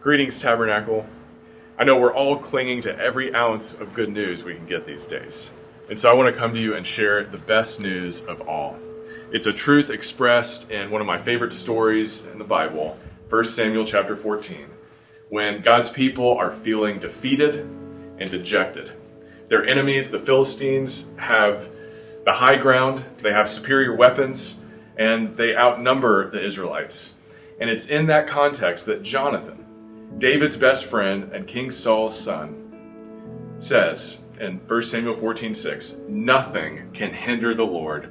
Greetings, Tabernacle. I know we're all clinging to every ounce of good news we can get these days. And so I want to come to you and share the best news of all. It's a truth expressed in one of my favorite stories in the Bible, 1 Samuel chapter 14, when God's people are feeling defeated and dejected. Their enemies, the Philistines, have the high ground, they have superior weapons, and they outnumber the Israelites. And it's in that context that Jonathan, David's best friend and King Saul's son, says in 1 Samuel 14:6, "Nothing can hinder the Lord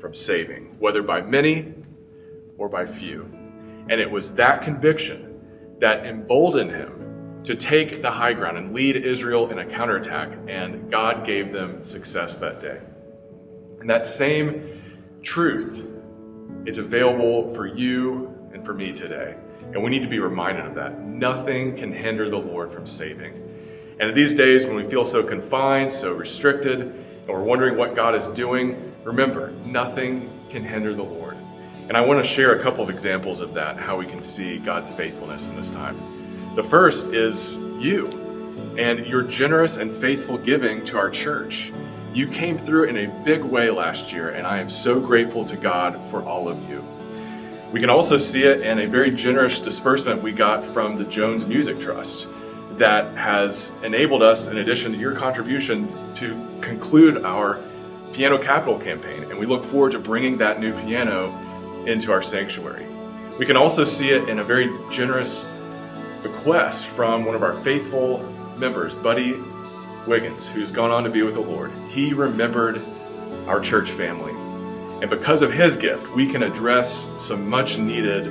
from saving, whether by many or by few." And it was that conviction that emboldened him to take the high ground and lead Israel in a counterattack, and God gave them success that day. And that same truth is available for you and for me today. And we need to be reminded of that. Nothing can hinder the Lord from saving. And in these days when we feel so confined, so restricted, and we're wondering what God is doing, remember, nothing can hinder the Lord. And I want to share a couple of examples of that, how we can see God's faithfulness in this time. The first is you and your generous and faithful giving to our church. You came through in a big way last year, and I am so grateful to God for all of you. We can also see it in a very generous disbursement we got from the Jones Music Trust that has enabled us, in addition to your contribution, to conclude our Piano Capital campaign. And we look forward to bringing that new piano into our sanctuary. We can also see it in a very generous bequest from one of our faithful members, Buddy Wiggins, who's gone on to be with the Lord. He remembered our church family. And because of his gift, we can address some much needed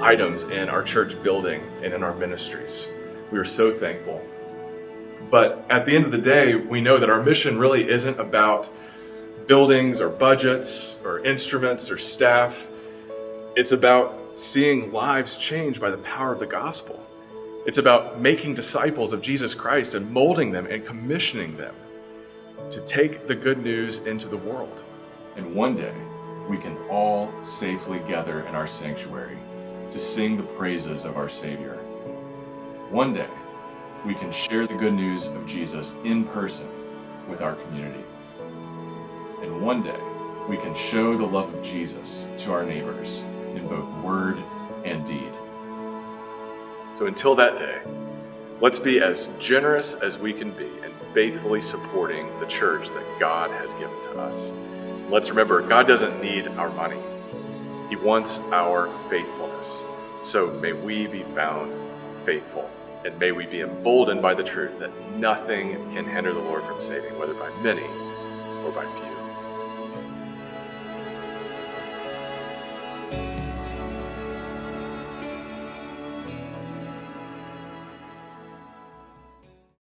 items in our church building and in our ministries. We are so thankful. But at the end of the day, we know that our mission really isn't about buildings or budgets or instruments or staff. It's about seeing lives changed by the power of the gospel. It's about making disciples of Jesus Christ and molding them and commissioning them to take the good news into the world. And one day, we can all safely gather in our sanctuary to sing the praises of our Savior. One day, we can share the good news of Jesus in person with our community. And one day, we can show the love of Jesus to our neighbors in both word and deed. So until that day, let's be as generous as we can be in faithfully supporting the church that God has given to us. Let's remember, God doesn't need our money. He wants our faithfulness. So may we be found faithful, and may we be emboldened by the truth that nothing can hinder the Lord from saving, whether by many or by few.